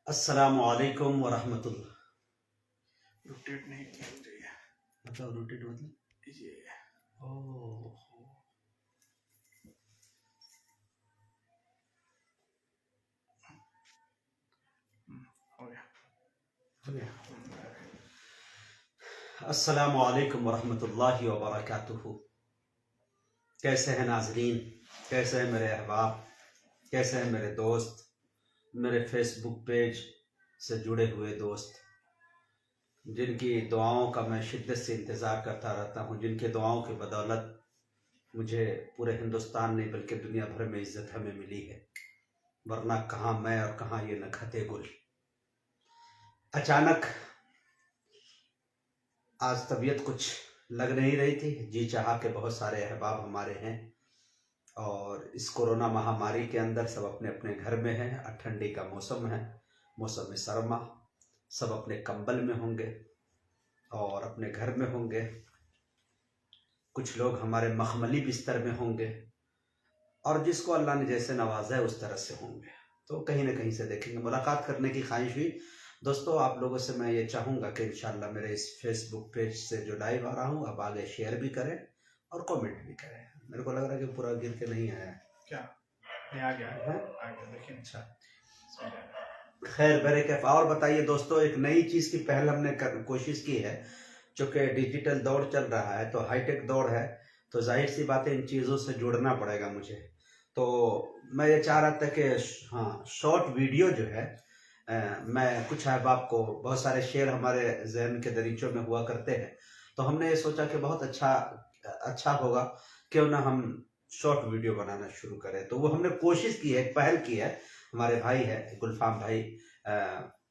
अस्सलामु अलैकुम वरहमतुल्लाह। रोटेट नहीं करनी चाहिए मतलब रोटेट मतलब ये। ओह, हो गया। हो गया। अस्सलामु अलैकुम वरहमतुल्लाहि वबरकातुहू। कैसे हैं नाजरीन, कैसे हैं मेरे अहबाब, कैसे हैं मेरे दोस्त, मेरे फेसबुक पेज से जुड़े हुए दोस्त, जिनकी दुआओं का मैं शिद्दत से इंतज़ार करता रहता हूँ, जिनके दुआओं की बदौलत मुझे पूरे हिंदुस्तान नहीं बल्कि दुनिया भर में इज्जत हमें मिली है, वरना कहाँ मैं और कहाँ ये नखते गुल। अचानक आज तबीयत कुछ लग नहीं रही थी। जी चाहा के बहुत सारे अहबाब हमारे हैं और इस कोरोना महामारी के अंदर सब अपने अपने घर में हैं। ठंडी का मौसम है, मौसम सरमा, सब अपने कंबल में होंगे और अपने घर में होंगे। कुछ लोग हमारे मखमली बिस्तर में होंगे और जिसको अल्लाह ने जैसे नवाजा है उस तरह से होंगे। तो कहीं ना कहीं से देखेंगे। मुलाकात करने की ख्वाहिश हुई। दोस्तों, आप लोगों से मैं ये चाहूँगा कि इंशाल्लाह मेरे इस फेसबुक पेज से जो लाइव आ रहा हूँ अब आगे शेयर भी करें और कमेंट भी करें। मेरे को लग रहा है कि पूरा गिर के नहीं आया है। क्या नहीं आ गया है? आ गया देखिए। अच्छा, खैर मेरे कैफ। और बताइए दोस्तों, एक नई चीज़ की पहल हमने कोशिश की है। चूँकि डिजिटल दौर चल रहा है, तो हाईटेक दौर है, तो जाहिर सी बात है इन चीज़ों से जुड़ना पड़ेगा मुझे। तो मैं ये चाह रहा था कि हाँ, शॉर्ट वीडियो जो है मैं कुछ अहबाब को, बहुत सारे शेर हमारे जहन के दरीचों में हुआ करते हैं, तो हमने ये सोचा कि बहुत अच्छा होगा क्यों ना हम शॉर्ट वीडियो बनाना शुरू करें। तो वो हमने कोशिश की है, एक पहल की है। हमारे भाई है गुलफाम भाई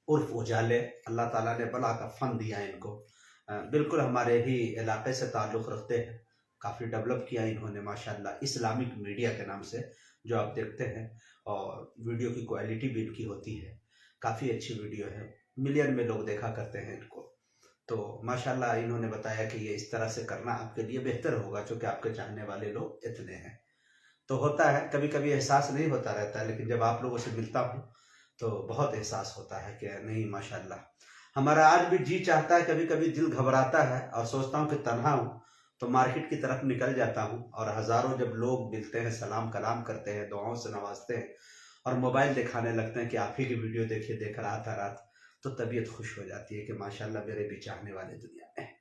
उर्फ उजाले, अल्लाह ताला ने बला का फन दिया इनको। बिल्कुल हमारे ही इलाके से ताल्लुक़ रखते हैं। काफ़ी डेवलप किया इन्होंने माशाल्लाह, इस्लामिक मीडिया के नाम से जो आप देखते हैं, और वीडियो की क्वालिटी भी इनकी होती है, काफ़ी अच्छी वीडियो है, मिलियन में लोग देखा करते हैं इनको। तो माशाल्लाह इन्होंने बताया कि ये इस तरह से करना आपके लिए बेहतर होगा, क्योंकि आपके चाहने वाले लोग इतने हैं। तो होता है कभी कभी एहसास नहीं होता रहता है, लेकिन जब आप लोगों से मिलता हूँ तो बहुत एहसास होता है कि नहीं माशाल्लाह। हमारा आज भी जी चाहता है, कभी कभी दिल घबराता है और सोचता हूँ कि तन्हा हूँ, तो मार्केट की तरफ निकल जाता हूँ और हज़ारों जब लोग मिलते हैं, सलाम कलाम करते हैं, दुआओं से नवाजते हैं और मोबाइल दिखाने लगते हैं कि आप ही की वीडियो देखिए, देख रहा था रात, तो तबीयत खुश हो जाती है कि माशाल्लाह मेरे भी चाहने वाले दुनिया में हैं।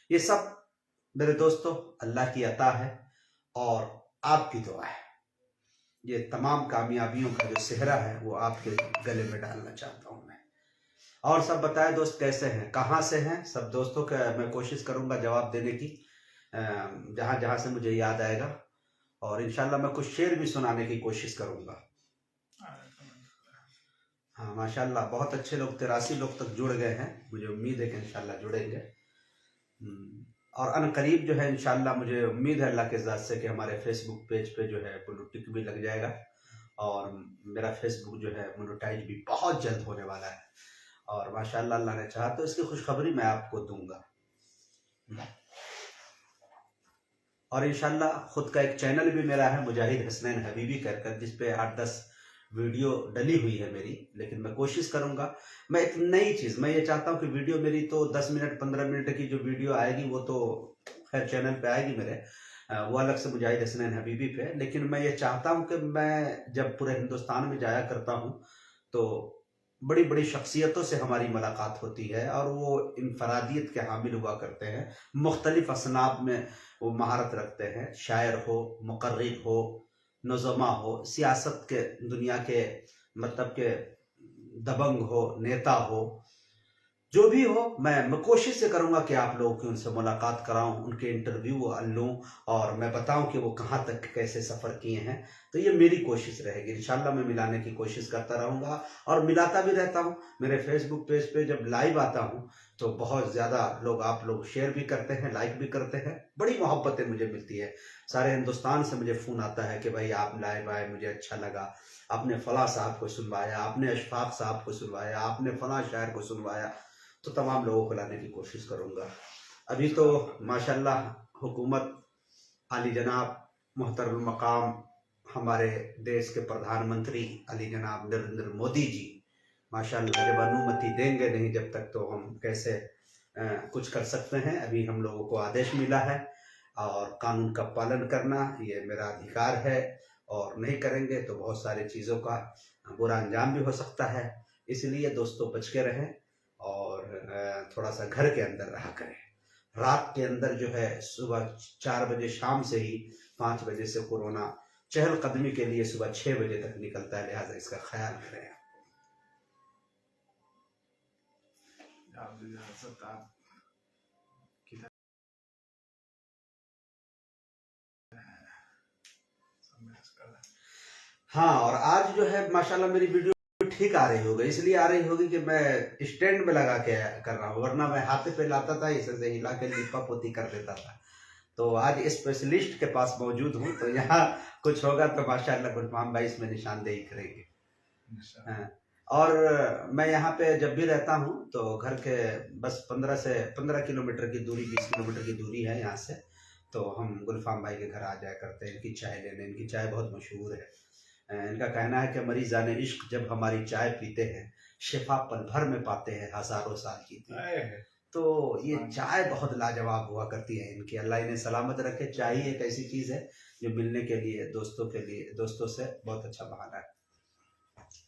ये सब मेरे दोस्तों अल्लाह की अता है और आपकी दुआ है। ये तमाम कामयाबियों का जो सेहरा है वो आपके गले में डालना चाहता हूँ मैं। और सब बताएं दोस्त, कैसे हैं, कहाँ से हैं सब दोस्तों का मैं कोशिश करूँगा जवाब देने की जहाँ जहाँ से मुझे याद आएगा, और इंशाल्लाह मैं कुछ शेर भी सुनाने की कोशिश करूँगा। हाँ माशाल्लाह, बहुत अच्छे लोग, 83 लोग तक जुड़ गए हैं, मुझे उम्मीद है कि इंशाल्लाह जुड़ेंगे। और अनकरीब जो है इंशाल्लाह मुझे उम्मीद है अल्लाह के ज़ात से कि हमारे फेसबुक पेज पे जो है ब्लू टिक भी लग जाएगा और मेरा फेसबुक जो है मोनेटाइज भी बहुत जल्द होने वाला है। और माशाल्लाह अल्लाह ने चाहा तो इसकी खुशखबरी मैं आपको दूंगा। और इंशाल्लाह खुद का एक चैनल भी मेरा है, मुजाहिद हसनैन हबीबी कर, जिस पे 8-10 वीडियो डली हुई है मेरी, लेकिन मैं कोशिश करूंगा। मैं एक नई चीज़, मैं ये चाहता हूँ कि वीडियो मेरी तो 10 मिनट 15 मिनट की जो वीडियो आएगी वो तो खैर चैनल पे आएगी मेरे, वो अलग से मुजाहिद हसनैन हबीबी पे। लेकिन मैं ये चाहता हूँ कि मैं जब पूरे हिंदुस्तान में जाया करता हूँ तो बड़ी बड़ी शख्सियतों से हमारी मुलाकात होती है और वो इनफरादियत के हामिल हुआ करते हैं, मुख्तलिफ असनाब में वो महारत रखते हैं, शायर हो, मुकर्रिर हो, नज़मा हो, सियासत के दुनिया के मतलब के दबंग हो, नेता हो, जो भी हो। मैं कोशिश ये करूंगा कि आप लोगों की उनसे मुलाकात कराऊं, उनके इंटरव्यू लूं और मैं बताऊं कि वो कहाँ तक कैसे सफ़र किए हैं। तो ये मेरी कोशिश रहेगी, इंशाल्लाह मैं मिलाने की कोशिश करता रहूंगा और मिलाता भी रहता हूं। मेरे फेसबुक पेज पे जब लाइव आता हूं तो बहुत ज़्यादा लोग, आप लोग शेयर भी करते हैं, लाइक भी करते हैं, बड़ी मोहब्बतें मुझे मिलती है। सारे हिंदुस्तान से मुझे फ़ोन आता है कि भाई आप लाइव आए, मुझे अच्छा लगा, आपने फ़लाँ साहब को सुनवाया, आपने अशफाक साहब को सुनवाया, आपने फ़लाँ शायर को सुनवाया। तो तमाम लोगों को लाने की कोशिश करूंगा। अभी तो माशाल्लाह हुकूमत, आली जनाब मोहतरम मकाम हमारे देश के प्रधानमंत्री अली जनाब नरेंद्र मोदी जी माशाल्लाह जब अनुमति देंगे नहीं जब तक तो हम कैसे कुछ कर सकते हैं। अभी हम लोगों को आदेश मिला है और कानून का पालन करना ये मेरा अधिकार है, और नहीं करेंगे तो बहुत सारी चीज़ों का बुरा अंजाम भी हो सकता है। इसलिए दोस्तों बच के रहें और थोड़ा सा घर के अंदर रहा करें। रात के अंदर जो है सुबह 4 बजे शाम से ही 5 बजे से कोरोना चहलकदमी के लिए सुबह 6 बजे तक निकलता है, लिहाजा इसका ख्याल करें। आप किधर हाँ, और आज जो है माशाल्लाह मेरी वीडियो ठीक आ रही होगी, इसलिए आ रही होगी कि मैं स्टैंड में लगा के कर रहा हूँ, वरना मैं हाथ पे लाता था, इसे से हिला के लिपा पोती कर देता था। तो आज स्पेशलिस्ट के पास मौजूद हूँ, तो यहाँ कुछ होगा तो माशाल्लाह गुलफाम भाई इसमें निशानदेही करेंगे। हाँ, और मैं यहाँ पे जब भी रहता हूँ तो घर के बस 15 किलोमीटर की दूरी, 20 किलोमीटर की दूरी है यहाँ से, तो हम गुलफाम भाई के घर आ जाया करते हैं इनकी चाय लेने। इनकी चाय बहुत मशहूर है। इनका कहना है कि मरीज़ाने इश्क जब हमारी चाय पीते हैं शिफा पल भर में पाते हैं, हजारों साल जीते हैं। तो ये चाय बहुत लाजवाब हुआ करती है इनकी, अल्लाह इन्हें सलामत रखे। चाय ही एक ऐसी चीज़ है जो मिलने के लिए दोस्तों से बहुत अच्छा बहाना है।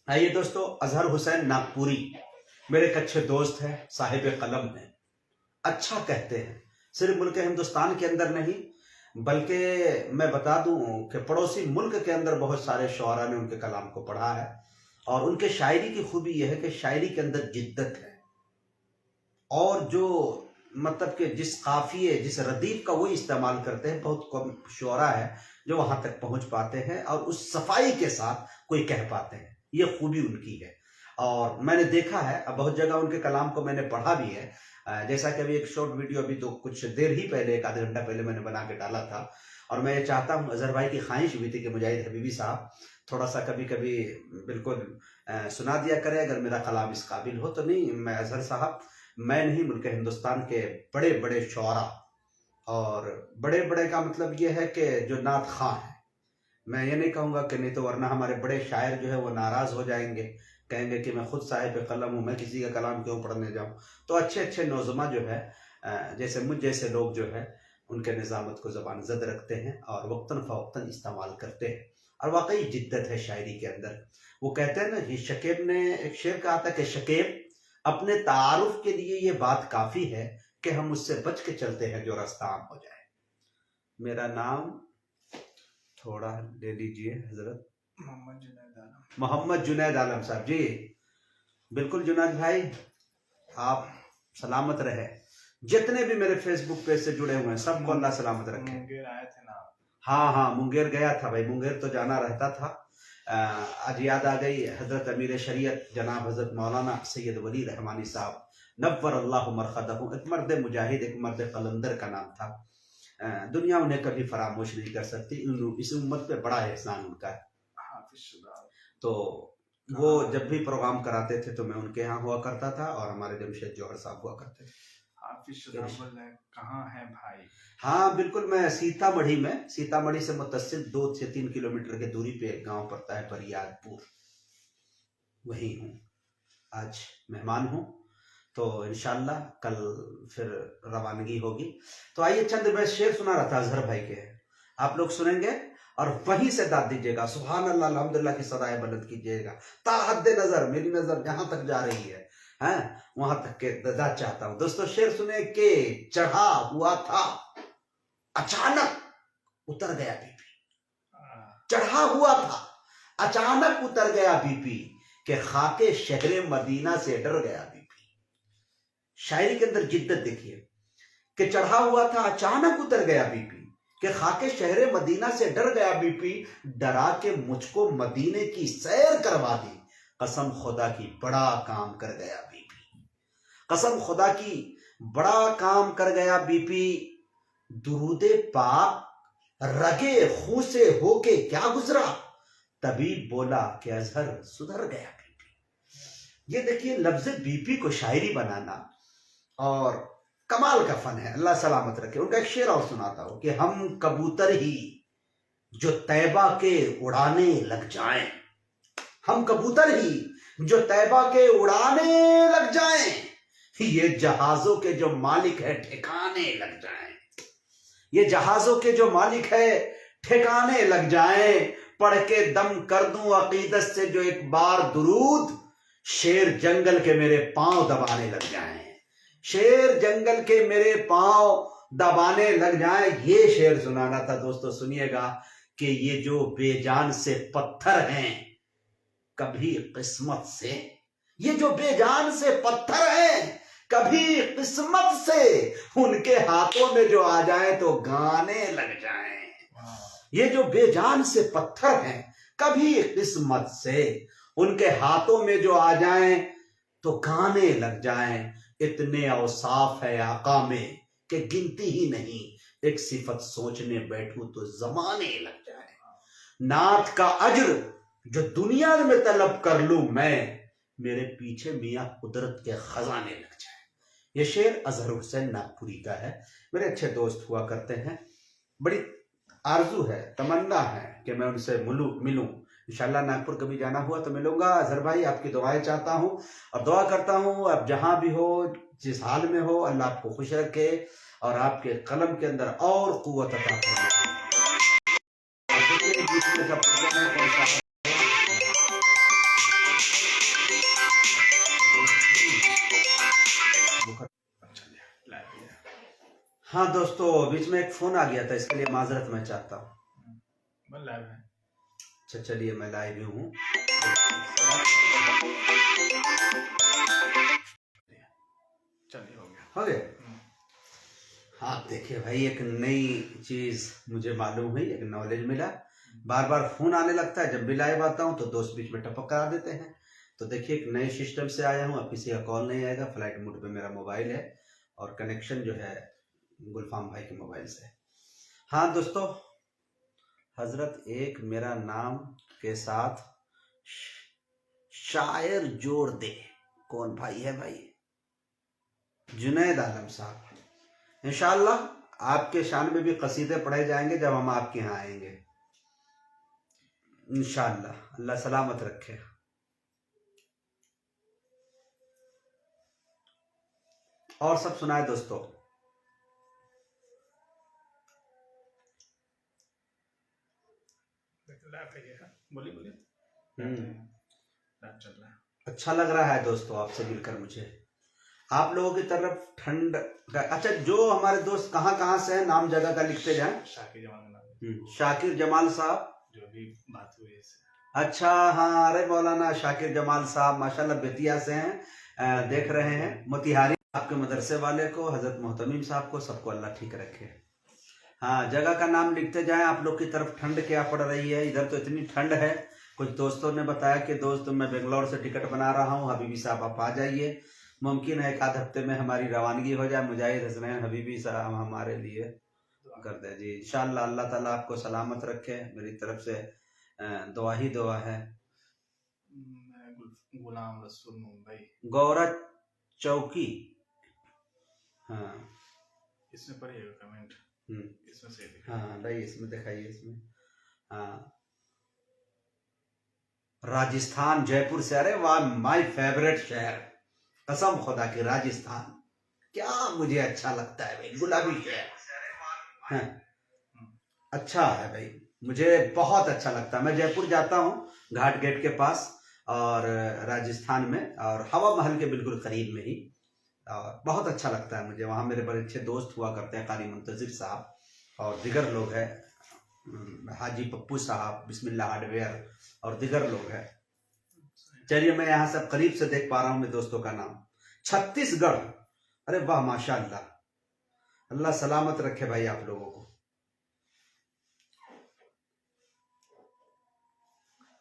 आइए दोस्तों, अजहर हुसैन नागपुरी मेरे एक अच्छे दोस्त हैं, साहिब कलम हैं, अच्छा कहते हैं। सिर्फ मुल्क हिंदुस्तान के अंदर नहीं बल्कि मैं बता दूं कि पड़ोसी मुल्क के अंदर बहुत सारे शौरा ने उनके कलाम को पढ़ा है, और उनके शायरी की खूबी यह है कि शायरी के अंदर जिद्दत है, और जो मतलब कि जिस काफिये जिस रदीफ का वो इस्तेमाल करते हैं, बहुत कम शौरा है जो वहां तक पहुंच पाते हैं और उस सफाई के साथ कोई कह पाते हैं। ये खूबी उनकी है, और मैंने देखा है, अब बहुत जगह उनके कलाम को मैंने पढ़ा भी है। जैसा कि अभी एक शॉर्ट वीडियो अभी तो कुछ देर ही पहले, 1 आधा घंटा पहले मैंने बना के डाला था, और मैं ये चाहता हूँ, अजहर भाई की ख्वाहिश भी थी कि मुजाहिद हबीबी साहब थोड़ा सा कभी कभी बिल्कुल सुना दिया करें अगर मेरा कलाम इस काबिल हो। तो नहीं, मैं अजहर साहब, मैं नहीं, मुल्क हिंदुस्तान के बड़े बड़े शौरा, और बड़े बड़े का मतलब ये है कि जो नात खां हैं, मैं ये नहीं कहूँगा कि नहीं, तो वरना हमारे बड़े शायर जो है वो नाराज़ हो जाएंगे, कहेंगे कि मैं खुद साहिब कलम हूँ, मैं किसी का कलाम क्यों पढ़ने जाऊँ। तो अच्छे अच्छे नौजमा जो है, जैसे मुझ जैसे लोग जो है उनके निज़ामत को ज़बान ज़द रखते हैं और वक्तन फ़वक्तन इस्तेमाल करते हैं, और वाकई जिद्दत है शायरी के अंदर। वो कहते हैं ना, ये शकीब ने एक शेर कहा था कि शकीब अपने तारुफ के लिए ये बात काफ़ी है कि हम उससे बच के चलते हैं जो रास्ता आम हो जाए। मेरा नाम थोड़ा ले लीजिए हजरत, मोहम्मद जुनैद आलम साहब जी। बिल्कुल जुनैद भाई, आप सलामत रहे। जितने भी मेरे फेसबुक पेज से जुड़े हुए हैं सबको अल्लाह सलामत रखे। मुंगेर आए थे ना? हाँ, मुंगेर गया था भाई, मुंगेर तो जाना रहता था। आज याद आ गई, हजरत अमीर शरीयत जनाब हजरत मौलाना सैयद वली रहमानी साहब नव्वर अल्लाह मरकदहू, एक मर्द मुजाहिद, एक मर्द कलंदर का नाम था। दुनिया उन्हें कभी फरामोश नहीं कर सकती, इस उम्मत पे बड़ा एहसान उनका है। तो वो जब भी प्रोग्राम कराते थे तो मैं उनके यहाँ हुआ करता था, और हमारे जमशेद जौहर साहब हुआ करते थे। कहाँ है भाई? हाँ बिल्कुल, मैं सीतामढ़ी से मुतस्सिल 2 से 3 किलोमीटर की दूरी पे एक गांव पड़ता है बरियादपुर, वही हूँ। आज मेहमान हूँ, तो इंशाल्लाह कल फिर रवानगी होगी। तो आइए, चंद मैं शेर सुना रहा था अजहर भाई के, आप लोग सुनेंगे और वहीं से दाद दीजिएगा, सुभान अल्लाह अल्हम्दुलिल्लाह की सदाएं बुलंद कीजिएगा। ताहद्दे नजर, मेरी नजर जहां तक जा रही है वहां तक के दाद चाहता हूं। दोस्तों शेर सुने के चढ़ा हुआ था अचानक उतर गया बीपी, चढ़ा हुआ था अचानक उतर गया बीपी, के खाके शहरे मदीना से डर गया बीपी। शायरी के अंदर जिद्दत देखिए कि चढ़ा हुआ था अचानक उतर गया बीपी, कि खाके शहरे मदीना से डर गया बीपी, डरा के मुझको मदीने की सैर करवा दी, कसम खुदा की बड़ा काम कर गया बीपी, कसम खुदा की बड़ा काम कर गया बीपी। दुरूदे पाक रगे खूं से होके क्या गुजरा, तभी बोला कि अजहर सुधर गया बीपी। ये देखिए लफ्ज बीपी को शायरी बनाना और कमाल का फन है, अल्लाह सलामत रखे। उनका एक शेर और सुनाता हूं कि हम कबूतर ही जो तैबा के उड़ाने लग जाएं, हम कबूतर ही जो तैबा के उड़ाने लग जाएं, ये जहाजों के जो मालिक है ठिकाने लग जाएं, ये जहाजों के जो मालिक है ठिकाने लग जाएं, पढ़ के दम कर दूं अकीदत से जो एक बार दुरूद, शेर जंगल के मेरे पांव दबाने लग जाएं, शेर जंगल के मेरे पांव दबाने लग जाएं। ये शेर सुनाना था दोस्तों, सुनिएगा कि ये जो बेजान से पत्थर हैं कभी किस्मत से, ये जो बेजान से पत्थर हैं कभी किस्मत से, उनके हाथों में जो आ जाए तो गाने लग जाएं। ये जो बेजान से पत्थर हैं कभी किस्मत से, उनके हाथों में जो आ जाएं तो गाने लग जाएं। इतने औसाफ है आका में कि गिनती ही नहीं, एक सिफत सोचने बैठूं तो जमाने लग जाए। नात का अज्र जो दुनिया में तलब कर लूं मैं, मेरे पीछे मियां कुदरत के खजाने लग जाए। ये शेर अजहर हुसैन नागपुरी का है, मेरे अच्छे दोस्त हुआ करते हैं। बड़ी आरजू है, तमन्ना है कि मैं उनसे मिलूं। इंशाल्लाह नागपुर कभी जाना हुआ तो मिलूंगा। अजहर भाई आपकी दुआएं चाहता हूं और दुआ करता हूं आप जहां भी हो, जिस हाल में हो, अल्लाह आपको खुश रखे और आपके कलम के अंदर और कुव्वत अता फरमाए। हाँ दोस्तों, बीच में एक फोन आ गया था, इसके लिए माजरत मैं चाहता हूँ। लाइव है। अच्छा चलिए, मैं लाइव ही हूँ। चलिए हो गया। हो गया। हाँ देखिए भाई, एक नई चीज मुझे मालूम हुई, एक नॉलेज मिला। बार बार फोन आने लगता है, जब भी लाइव आता हूँ तो दोस्त बीच में टपक करा देते हैं। तो देखिए एक नए सिस्टम से आया हूँ, अब किसी का कॉल नहीं आएगा। फ्लाइट मोड पे मेरा मोबाइल है और कनेक्शन जो है गुलफाम भाई के मोबाइल से। हाँ दोस्तों, हजरत एक मेरा नाम के साथ शायर जोड़ दे। कौन भाई है भाई? जुनैद आलम साहब। इंशाअल्लाह आपके शान में भी कसीदे पढ़े जाएंगे जब हम आपके यहाँ आएंगे इंशाअल्लाह। अल्लाह सलामत रखे। और सब सुनाए दोस्तों। बोलिए बोलिए। चल रहा है। अच्छा लग रहा है दोस्तों आपसे मिलकर मुझे। आप लोगों की तरफ ठंड का, अच्छा जो हमारे दोस्त कहाँ कहाँ से हैं, नाम जगह का लिखते जाएं। शाकिर जमाल शाकिर जमाल साहब, जो भी बात हुई है। अच्छा हाँ, अरे मौलाना शाकिर जमाल साहब माशाल्लाह बेतिया से हैं, देख रहे हैं। मोतिहारी आपके मदरसे वाले को, हजरत मोहतमीम साहब को, सबको अल्लाह ठीक रखे। हाँ, जगह का नाम लिखते जाएं। आप लोग की तरफ ठंड क्या पड़ रही है? इधर तो इतनी ठंड है। कुछ दोस्तों ने बताया कि दोस्त मैं बेंगलोर से टिकट बना रहा हूँ, हबीबी साहब आप आ जाइए। मुमकिन है एक आध हफ्ते में हमारी रवानगी हो जाए। मुजाहिद हसनैन हबीबी साहब हमारे लिए कर दे जी इंशाअल्लाह। अल्लाह ताला आपको सलामत रखे, मेरी तरफ से दुआ ही दुआ है। गुलाम रसूल मुंबई, गौरा चौकी। हाँ इसमें पढ़िएगा कमेंट। इसमें से हाँ नहीं, इसमें दिखाइए इसमें। हाँ राजस्थान, जयपुर से। अरे वाह, माय फेवरेट शहर, कसम खुदा की। राजस्थान क्या मुझे अच्छा लगता है भाई, गुलाबी शहर। हाँ अच्छा है भाई, मुझे बहुत अच्छा लगता है। मैं जयपुर जाता हूँ घाट गेट के पास और राजस्थान में, और हवा महल के बिल्कुल करीब में ही, और बहुत अच्छा लगता है मुझे। वहाँ मेरे बड़े अच्छे दोस्त हुआ करते हैं, कारी मुंतजिर साहब और दिगर लोग हैं, हाजी पप्पू साहब, बिस्मिल्लाह हार्डवेयर और दिगर लोग हैं। चलिए, मैं यहाँ सब करीब से देख पा रहा हूँ मैं दोस्तों का नाम। छत्तीसगढ़, अरे वाह माशाअल्लाह, अल्लाह सलामत रखे भाई आप लोगों को।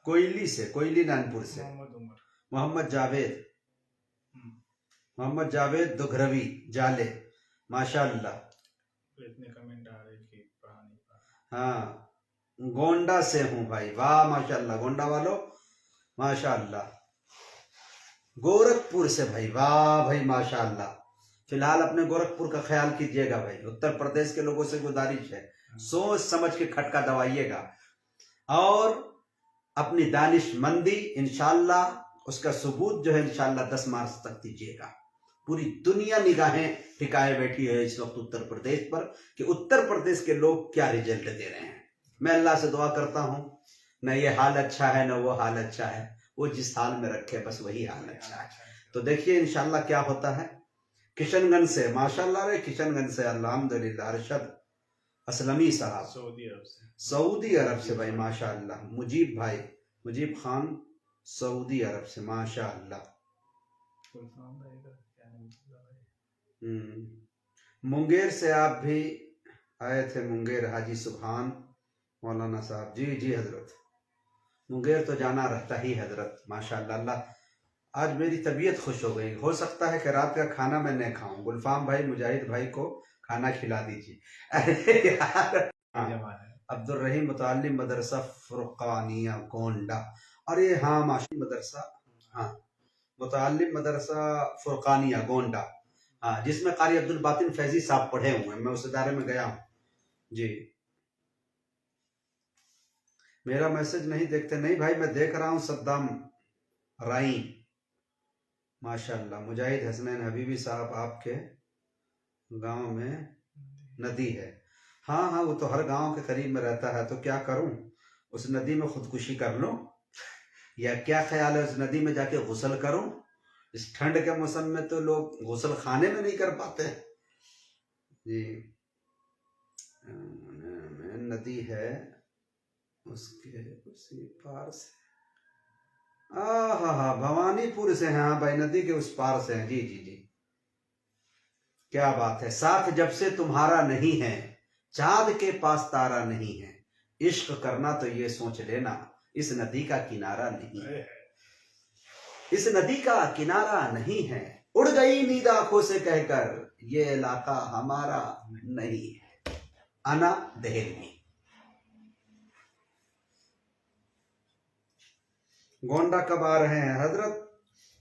कोयली से, कोयली नानपुर से मोहम्मद जावेद, मोहम्मद जावेद दुघरवी जाले, माशाअल्लाह। इतने कमेंट आ रहे कि हाँ, गोंडा से हूँ भाई, वाह माशाअल्लाह। गोंडा वालों माशाअल्लाह। गोरखपुर से भाई, वाह भाई माशाअल्लाह। फिलहाल अपने गोरखपुर का ख्याल कीजिएगा भाई। उत्तर प्रदेश के लोगों से गुजारिश है, सोच समझ के खटका दवाइएगा और अपनी दानिशमंदी इंशाअल्लाह उसका सबूत जो है इंशाल्लाह 10 मार्च तक दीजिएगा। पूरी दुनिया निगाहें टिकाए बैठी है इस वक्त उत्तर प्रदेश पर कि उत्तर प्रदेश के लोग क्या रिजल्ट दे रहे हैं। मैं अल्लाह से दुआ करता हूँ न ये हाल अच्छा है न वो हाल अच्छा है, वो जिस हाल में रखे बस वही हाल अच्छा है। तो देखिए इंशाल्लाह क्या होता है। किशनगंज से माशाल्लाह रे, किशनगंज से अल्हम्दुलिल्लाह अरशद असलमी साहब सऊदी अरब से भाई माशाल्लाह, मुजीब भाई मुजीब खान सऊदी अरब से माशाल्लाह। मुंगेर से आप भी आए थे, मुंगेर हाजी सुभान मौलाना साहब। जी जी हजरत, मुंगेर तो जाना रहता ही हजरत माशाल्लाह। अल्लाह आज मेरी तबीयत खुश हो गई। हो सकता है कि रात का खाना मैं नहीं खाऊं। गुलफाम भाई मुजाहिद भाई को खाना खिला दीजिए। अरे यार अब्दुल रहीम मुतालिम मदरसा फुरकानिया गोंडा, अरे हाँ माशी मदरसा, हाँ मुतालिम मदरसा फुरकानिया गोंडा, हाँ जिसमें कारी अब्दुल बातिन फैजी साहब पढ़े हुए हैं, मैं उस इदारे में गया हूँ जी। मेरा मैसेज नहीं देखते? नहीं भाई मैं देख रहा हूँ। सद्दाम राई माशाल्लाह। मुजाहिद हसनैन हबीबी साहब, आपके गांव में नदी है? हाँ हाँ वो तो हर गांव के करीब में रहता है, तो क्या करूं, उस नदी में खुदकुशी कर लूं या क्या ख्याल है उस नदी में जाके गुसल करूं? इस ठंड के मौसम में तो लोग गुसल खाने में नहीं कर पाते जी। नदी है उसके उसी पार से, हाँ भवानीपुर से है। हाँ भाई नदी के उस पार से हैं। जी जी जी, क्या बात है। साथ जब से तुम्हारा नहीं है, चांद के पास तारा नहीं है, इश्क करना तो ये सोच लेना इस नदी का किनारा नहीं है, इस नदी का किनारा नहीं है। उड़ गई नींद आंखों से कहकर ये इलाका हमारा नहीं है। अना दहलवी। गोंडा कब आ रहे हैं हजरत?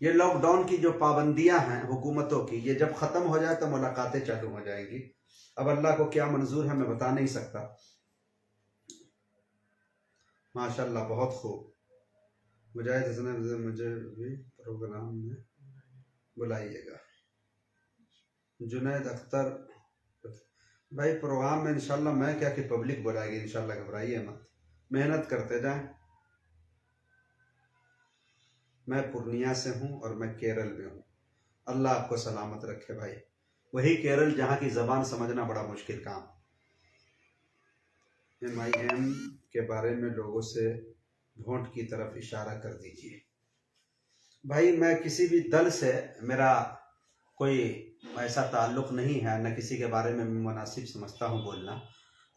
ये लॉकडाउन की जो पाबंदियां हैं हुकूमतों की, ये जब खत्म हो जाए तो मुलाकातें चालू हो जाएंगी। अब अल्लाह को क्या मंजूर है मैं बता नहीं सकता। माशाल्लाह बहुत खूब। मुजाहिद हसन मुझे भी प्रोग्राम में बुलाइएगा। जुनैद अख्तर भाई प्रोग्राम में इंशाल्लाह मैं क्या कि पब्लिक बुलाएगी इंशाल्लाह, घबराइए मत, मेहनत करते जाएं। मैं पूर्णिया से हूं और मैं केरल में हूं। अल्लाह आपको सलामत रखे भाई। वही केरल जहां की जबान समझना बड़ा मुश्किल काम। MIM के बारे में लोगों से वोट की तरफ इशारा कर दीजिए। भाई मैं किसी भी दल से मेरा कोई ऐसा ताल्लुक नहीं है, न किसी के बारे में मुनासिब समझता हूँ बोलना,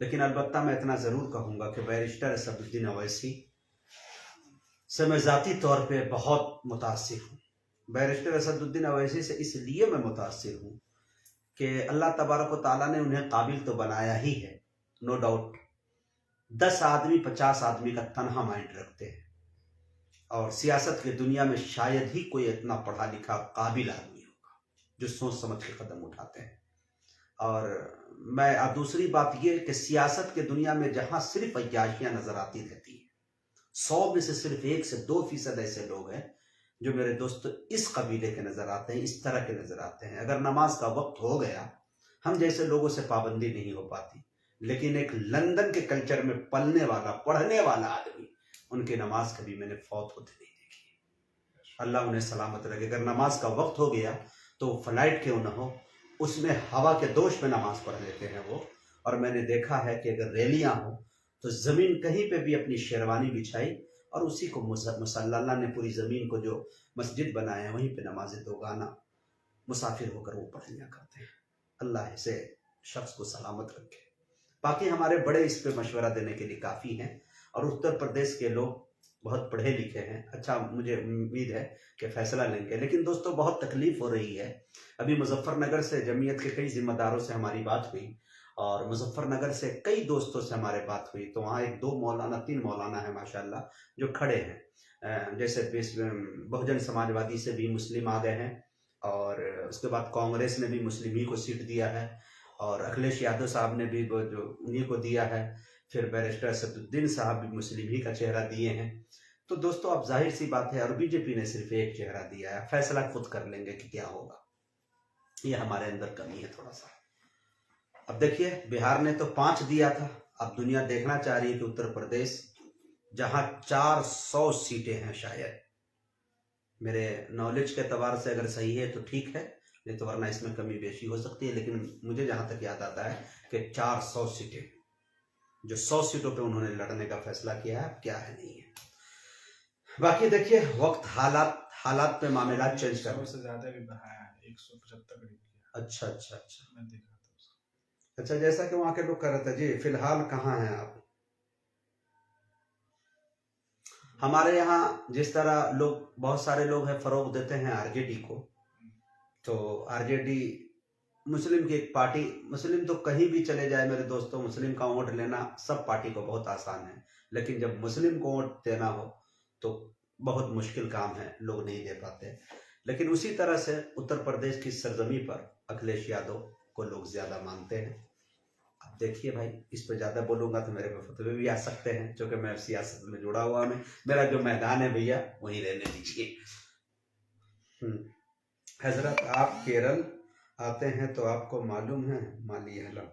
लेकिन अलबत्ता मैं इतना ज़रूर कहूँगा कि बैरिस्टर असदुद्दीन अवैसी से मैं ज़ाती तौर पे बहुत मुतासिर हूँ। बैरिस्टर असदुद्दीन अवैसी से इसलिए मैं मुतासिर हूँ कि अल्लाह तबारक व तआला ने उन्हें काबिल तो बनाया ही है, नो डाउट। 10 आदमी 50 आदमी का तनहा माइंड रखते हैं और सियासत की दुनिया में शायद ही कोई इतना पढ़ा लिखा काबिल आदमी होगा जो सोच समझ के कदम उठाते हैं। और मैं अब दूसरी बात यह कि सियासत के दुनिया में जहां सिर्फ अय्याशियां नजर आती रहती है, 100 में से सिर्फ 1 से 2% ऐसे लोग हैं जो मेरे दोस्तों इस कबीले के नजर आते हैं, इस तरह के नजर आते हैं। अगर नमाज का वक्त हो गया, हम जैसे लोगों से पाबंदी नहीं हो पाती, लेकिन एक लंदन के कल्चर में पलने वाला पढ़ने वाला आदमी, उनकी नमाज कभी मैंने फौत होते नहीं देखी। अल्लाह उन्हें सलामत रखे। अगर नमाज का वक्त हो गया तो फ्लाइट क्यों ना हो, उसमें हवा के दोष में नमाज पढ़ लेते हैं वो। और मैंने देखा है कि अगर रैलियां हो तो जमीन कहीं पे भी अपनी शेरवानी बिछाई और उसी को मुसल्ला, अल्लाह ने पूरी जमीन को जो मस्जिद बनाया है वहीं पे नमाज दो गाना मुसाफिर होकर वो पढ़ लिया करते हैं। अल्लाह ऐसे शख्स को सलामत रखे। बाकी हमारे बड़े इस पे मशवरा देने के लिए काफ़ी हैं और उत्तर प्रदेश के लोग बहुत पढ़े लिखे हैं। अच्छा, मुझे उम्मीद है कि फैसला लेंगे। लेकिन दोस्तों बहुत तकलीफ हो रही है। अभी मुजफ्फरनगर से जमीयत के कई जिम्मेदारों से हमारी बात हुई और मुजफ्फरनगर से कई दोस्तों से हमारे बात हुई, तो वहाँ 1 2 मौलाना 3 मौलाना है माशाल्लाह जो खड़े हैं। जैसे बहुजन समाजवादी से भी मुस्लिम आ गए हैं और उसके बाद कांग्रेस ने भी मुस्लिम ही को सीट दिया है और अखिलेश यादव साहब ने भी जो उन्हीं को दिया है। फिर बैरिस्टर असदुद्दीन साहब भी मुस्लिम ही का चेहरा दिए हैं। तो दोस्तों अब जाहिर सी बात है, और बीजेपी ने सिर्फ एक चेहरा दिया है, फैसला खुद कर लेंगे कि क्या होगा। ये हमारे अंदर कमी है थोड़ा सा। अब देखिए बिहार ने तो 5 दिया था, अब दुनिया देखना चाह रही है कि उत्तर प्रदेश जहां 400 सीटें हैं, शायद मेरे नॉलेज के एतबार से अगर सही है तो ठीक है, नहीं तो वरना इसमें कमी बेशी हो सकती है, लेकिन मुझे जहां तक याद आता है कि 400 सीटें, जो 100 सीटों पे उन्होंने लड़ने का फैसला किया है, क्या है नहीं है। बाकी देखिए वक्त हालात पे मामला चेंज कर, 100 से ज्यादा भी बढ़ाया है, 175 करीब किया। अच्छा अच्छा अच्छा, मैं देखा था उसको। अच्छा जैसा कि वहां के लोग कर रहे थे। जी फिलहाल कहाँ हैं आप? हमारे यहाँ जिस तरह लोग, बहुत सारे लोग हैं फरोग देते हैं आरजेडी को, तो आरजेडी मुस्लिम की एक पार्टी, मुस्लिम तो कहीं भी चले जाए मेरे दोस्तों, मुस्लिम का वोट लेना सब पार्टी को बहुत आसान है, लेकिन जब मुस्लिम को वोट देना हो तो बहुत मुश्किल काम है, लोग नहीं दे पाते। लेकिन उसी तरह से उत्तर प्रदेश की सरजमी पर अखिलेश यादव को लोग ज्यादा मानते हैं। अब देखिए भाई, इस पर ज्यादा बोलूंगा तो मेरे पे फतवे भी आ सकते हैं, क्योंकि मैं सियासत में जुड़ा हुआ हूं, मेरा जो मैदान है भैया वहीं रहने दीजिए। हजरत आप केरल आते हैं तो आपको मालूम है मलयालम?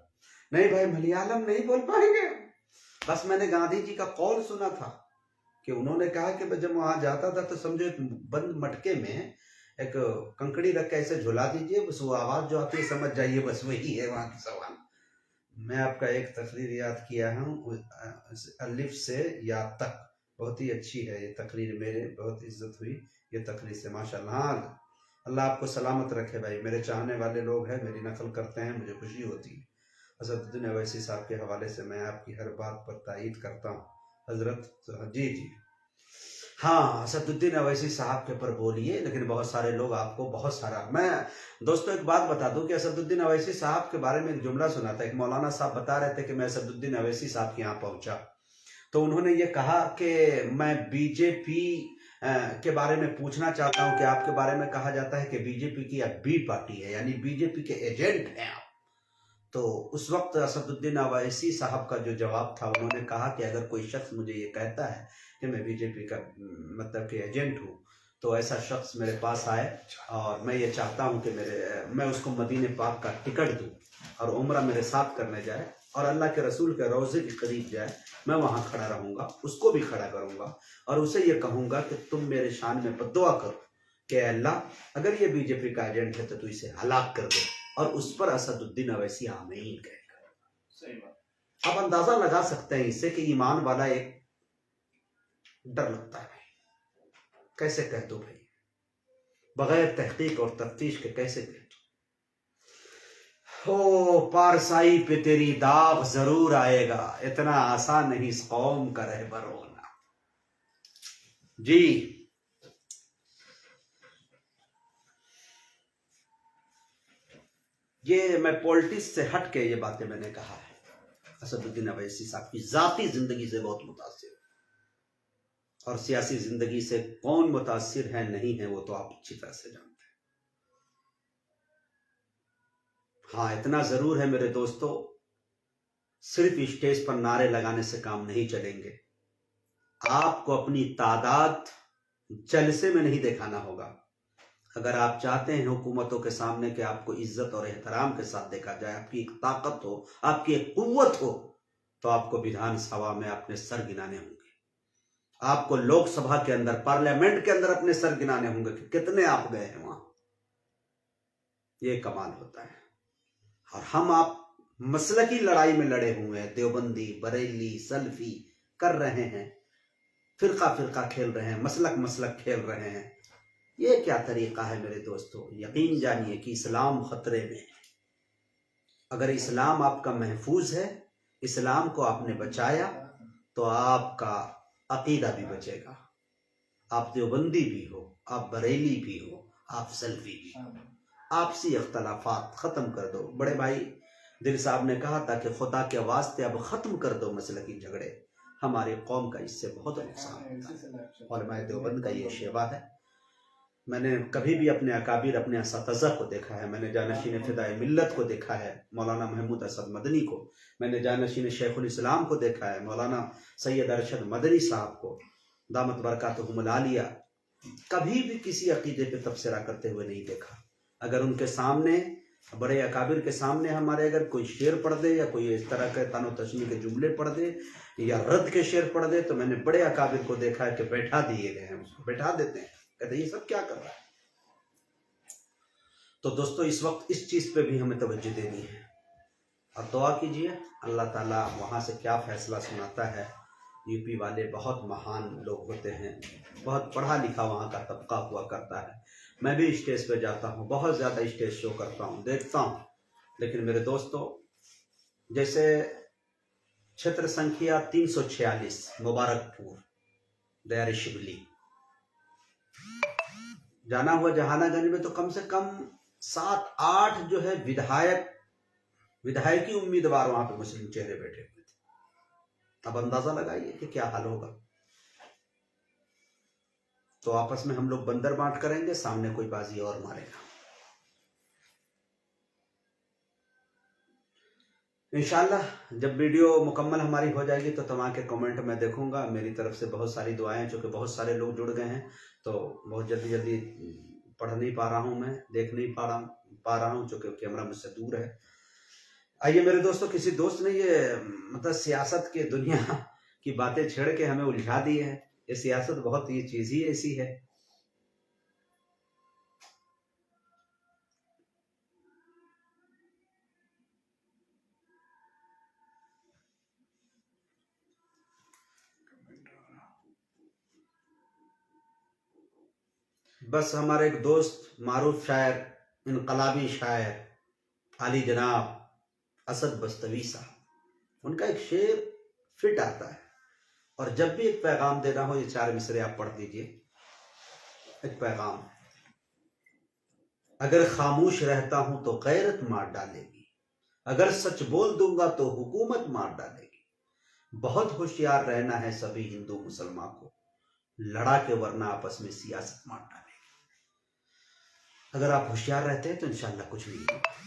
नहीं भाई, मलयालम नहीं बोल पाएंगे। बस मैंने गांधी जी का कौल सुना था कि उन्होंने कहा कि जब वहां जाता था तो समझो एक बंद मटके में एक कंकड़ी रख के ऐसे झुला दीजिए, बस वो आवाज जो आती है समझ जाइए, बस वही है वहां की सवाल। मैं आपका एक तकरीर याद किया हूँ, अलिफ से या तक, बहुत ही अच्छी है ये तकरीर, मेरे बहुत इज्जत हुई ये तकरीर से, माशाल्लाह। हाँ, अल्लाह आपको सलामत रखे भाई, मेरे चाहने वाले लोग हैं, मेरी नकल करते हैं, मुझे खुशी होती है। असदुद्दीन अवैसी साहब के हवाले से मैं आपकी हर बात पर तायीद करता हूँ हजरत। जी जी हाँ, असदुद्दीन अवैसी साहब के ऊपर बोलिए, लेकिन बहुत सारे लोग आपको बहुत सारा, मैं दोस्तों एक बात बता दूं कि असदुद्दीन अवैसी साहब के बारे में एक जुमला सुना था। एक मौलाना साहब बता रहे थे कि मैं असदुद्दीन अवैसी साहब के यहाँ पहुंचा तो उन्होंने ये कहा कि मैं बीजेपी के बारे में पूछना चाहता हूं कि आपके बारे में कहा जाता है कि बीजेपी की अब बी पार्टी है, यानी बीजेपी के एजेंट हैं आप। तो उस वक्त असदुद्दीन अवैसी साहब का जो जवाब था, उन्होंने कहा कि अगर कोई शख्स मुझे ये कहता है कि मैं बीजेपी का मतलब कि एजेंट हूँ, तो ऐसा शख्स मेरे पास आए और मैं ये चाहता हूँ कि मैं उसको मदीने पाक का टिकट दूँ और उम्रा मेरे साथ करने जाए और अल्लाह के रसूल के रोज़े के करीब जाए, मैं वहाँ खड़ा रहूँगा, उसको भी खड़ा करूँगा और उसे ये कहूँगा कि तुम मेरे शान में बद्दुआ करो कि अल्लाह अगर ये बीजेपी का एजेंट है तो तू इसे हलाक कर दे, और उस पर असदुद्दीन अवैसी आमीन कहेगा। सही बात। आप अंदाजा लगा सकते हैं इससे कि ईमान वाला एक डर लगता है, कैसे कह दो भाई, बगैर तहकीक और तफ्तीश के कैसे कह दो। हो पारसाई पे तेरी दाग जरूर आएगा, इतना आसान नहीं इस कौम का रहबर होना। जी ये मैं पॉलिटिक्स से हट के ये बातें मैंने कहा है, असदुद्दीन अवैसी साहब की जाती जिंदगी से बहुत मुतासिर, और सियासी जिंदगी से कौन मुतासिर है नहीं है वो तो आप अच्छी तरह से जानते हैं। हाँ इतना जरूर है मेरे दोस्तों, सिर्फ स्टेज पर नारे लगाने से काम नहीं चलेंगे, आपको अपनी तादाद जलसे में नहीं दिखाना होगा। अगर आप चाहते हैं हुकूमतों के सामने कि आपको इज्जत और एहतराम के साथ देखा जाए, आपकी एक ताकत हो, आपकी एक कुव्वत हो, तो आपको विधानसभा में अपने सर गिनाने होंगे, आपको लोकसभा के अंदर, पार्लियामेंट के अंदर अपने सर गिनाने होंगे कि कितने आप गए हैं वहां। ये कमाल होता है। और हम आप मसलकी लड़ाई में लड़े हुए हैं, देवबंदी, बरेली, सल्फी कर रहे हैं, फिरका फिरका खेल रहे हैं, मसलक मसलक खेल रहे हैं। ये क्या तरीका है मेरे दोस्तों? यकीन जानिए कि इस्लाम खतरे में है। अगर इस्लाम आपका महफूज है, इस्लाम को आपने बचाया, तो आपका अकीदा भी बचेगा। आप देवबंदी भी हो, आप बरेली भी हो, आप सल्फी भी हो, आपसी अख्तलाफात खत्म कर दो। बड़े भाई दिल साहब ने कहा था कि खुदा के वास्ते अब खत्म कर दो मसलकी झगड़े, हमारी कौम का इससे बहुत नुकसान होता है। और मैं देवबंद का ये शेवा है। मैंने कभी भी अपने अकाबिर, अपने असतज़ा को देखा है, मैंने जानशीन फ़िदाए मिल्लत को देखा है, मौलाना महमूद असद मदनी को, मैंने जानशीन शेखुल इस्लाम को देखा है, मौलाना सैयद अरशद मदनी साहब को, दामत बरकातुहुमुल आलिया, कभी भी किसी अकीदे पे तबसरा करते हुए नहीं देखा। अगर उनके सामने, बड़े अकाबिर के सामने हमारे अगर कोई शेर पढ़ दे या कोई इस तरह के तानो तशनी के जुमले पढ़ दे या रद्द के शेर पढ़ दे, तो मैंने बड़े अकाबिर को देखा है कि बैठा दिए गए हैं, उसको बैठा देते हैं, कहते ये सब क्या कर रहा है। तो दोस्तों इस वक्त इस चीज पे भी हमें तवज्जो देनी है और दुआ कीजिए अल्लाह ताला वहां से क्या फैसला सुनाता है। यूपी वाले बहुत महान लोग होते हैं, बहुत पढ़ा लिखा वहाँ का तबका हुआ करता है। मैं भी स्टेज पे जाता हूँ, बहुत ज़्यादा स्टेज शो करता हूँ, देखता हूँ, लेकिन मेरे दोस्तों जैसे क्षेत्र संख्या 346 मुबारकपुर दयारी शिबली जाना हुआ जहानागंज में, तो कम से कम 7-8 जो है विधायकी उम्मीदवार वहां पे मुस्लिम चेहरे बैठे हुए थे। अब अंदाजा लगाइए कि क्या हाल होगा। तो आपस में हम लोग बंदर बांट करेंगे, सामने कोई बाजी और मारेगा। इंशाल्लाह जब वीडियो मुकम्मल हमारी हो जाएगी तो तमाम के कमेंट में देखूंगा। मेरी तरफ से बहुत सारी दुआएं, चूँकि बहुत सारे लोग जुड़ गए हैं, तो बहुत जल्दी पढ़ नहीं पा रहा हूं, मैं देख नहीं पा रहा हूं, चूँकि कैमरा मुझसे दूर है। आइए मेरे दोस्तों, किसी दोस्त ने ये मतलब सियासत के दुनिया की बातें छेड़ के हमें उलझा दी है। ये सियासत बहुत, ये चीज ही ऐसी है। बस हमारे एक दोस्त मारूफ शायर, इनकलाबी शायर आली जनाब असद बस्तवी साहब, उनका एक शेर फिट आता है, और जब भी एक पैगाम देना हो ये 4 मिसरे आप पढ़ दीजिए। एक पैगाम, अगर खामोश रहता हूं तो गैरत मार डालेगी, अगर सच बोल दूंगा तो हुकूमत मार डालेगी, बहुत होशियार रहना है सभी हिंदू मुसलमान को, लड़ा के वरना आपस में सियासत मार डालेगी। अगर आप होशियार रहते हैं तो इंशाल्लाह कुछ नहीं होगा।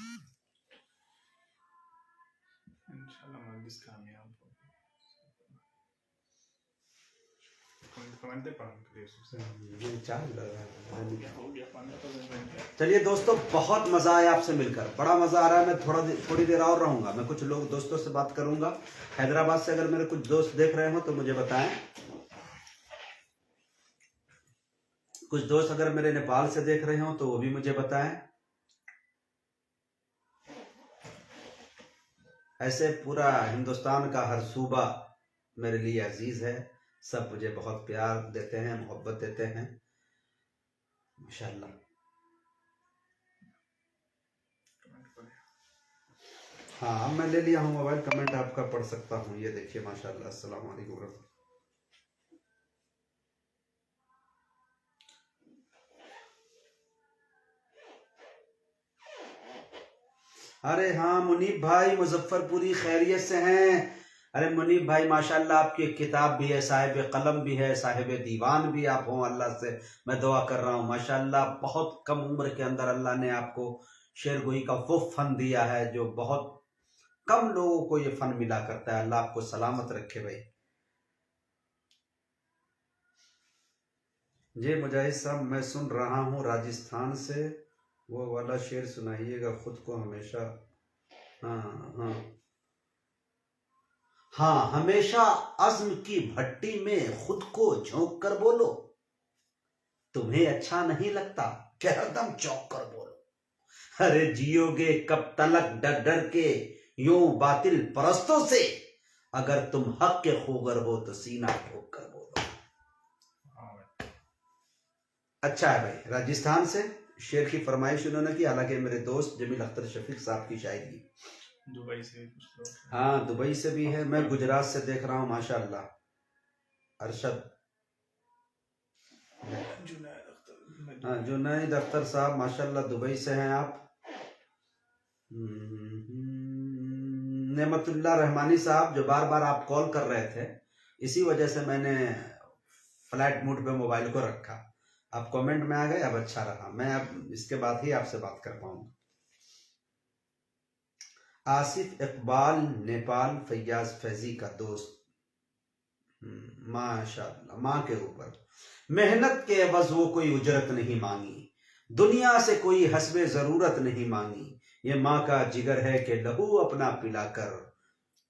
चलिए दोस्तों, बहुत मजा आया आपसे मिलकर, बड़ा मजा आ रहा है। मैं थोड़ी देर और रहूंगा, मैं कुछ लोग दोस्तों से बात करूंगा। हैदराबाद से अगर मेरे कुछ दोस्त देख रहे हो तो मुझे बताएं। कुछ दोस्त अगर मेरे नेपाल से देख रहे हो तो वो भी मुझे बताएं। ऐसे पूरा हिंदुस्तान का हर सूबा मेरे लिए अजीज है, सब मुझे बहुत प्यार देते हैं, मोहब्बत देते हैं, माशाल्लाह। हाँ, मैं ले लिया हूँ मोबाइल, कमेंट आपका पढ़ सकता हूँ। ये देखिए माशाल्लाह, अस्सलाम वालेकुम। अरे हाँ मुनीब भाई, मुजफ्फरपुरी खैरियत से हैं। अरे मुनीब भाई माशाल्लाह, आपकी किताब भी है, साहिब कलम भी है, साहिब दीवान भी आप हों, अल्लाह से मैं दुआ कर रहा हूँ। माशाल्लाह बहुत कम उम्र के अंदर अल्लाह ने आपको शेरगोई का वो फन दिया है जो बहुत कम लोगों को ये फन मिला करता है। अल्लाह आपको सलामत रखे भाई। जी मुजाहिद साहब, मैं सुन रहा हूँ राजस्थान से, वो वाला शेर सुनाइएगा, खुद को हमेशा। हाँ, हमेशा अज़्म की भट्टी में खुद को झोंक कर बोलो, तुम्हें अच्छा नहीं लगता कि हरदम चौंक कर बोलो। अरे जियोगे कब तलक डर डर के यूं बातिल परस्तों से, अगर तुम हक के खूगर हो तो सीना ठोक कर बोलो। अच्छा है भाई, राजस्थान से शेर की फरमाइश उन्होंने की। हालांकि मेरे दोस्त जमील अख्तर शफीक साहब की शायरी दुबई से कुछ लोग, हाँ दुबई से भी है, मैं गुजरात से देख रहा हूँ माशाल्लाह। अरशद, हाँ जुनैद अख्तर साहब माशाल्लाह दुबई से हैं आप। नेमतुल्लाह रहमानी साहब, जो बार बार आप कॉल कर रहे थे, इसी वजह से मैंने फ्लाइट मोड पे मोबाइल को रखा। आप कमेंट में आ गए, अब अच्छा रहा, मैं अब इसके बाद ही आपसे बात कर पाऊंगा। आसिफ इकबाल नेपाल फैयाज फैजी का दोस्त, माशाल्लाह, माँ के ऊपर मेहनत के एवज वो कोई उजरत नहीं मांगी, दुनिया से कोई हस्बे जरूरत नहीं मांगी, ये माँ का जिगर है कि लहू अपना पिलाकर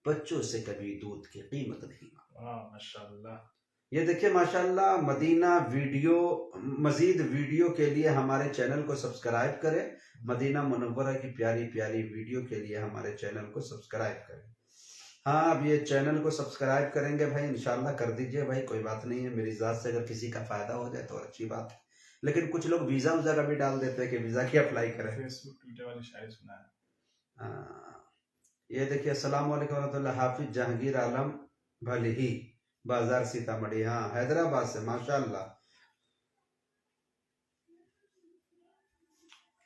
बच्चों से कभी दूध की कीमत नहीं मांगी। माशाल्लाह। ये देखिए माशाल्लाह, मदीना वीडियो, मजीद वीडियो के लिए हमारे चैनल को सब्सक्राइब करें। मदीना मुनव्वरा की प्यारी प्यारी वीडियो के लिए हमारे चैनल को सब्सक्राइब करें। हाँ, अब ये चैनल को सब्सक्राइब करेंगे भाई, इंशाल्लाह कर दीजिए भाई, कोई बात नहीं है। मेरी ज़ात से अगर किसी का फायदा हो जाए तो अच्छी बात है, लेकिन कुछ लोग वीज़ा वज़ा का भी डाल देते हैं कि वीज़ा की अप्लाई करें। फेसबुक ट्विटर वाली शायरी सुना है। ये देखिए, अस्सलाम वालेकुम रहमतुल्लाह, हाफिज जहांगीर आलम भलही, बाजार सीतामढ़ी, हाँ हैदराबाद से, माशाल्लाह।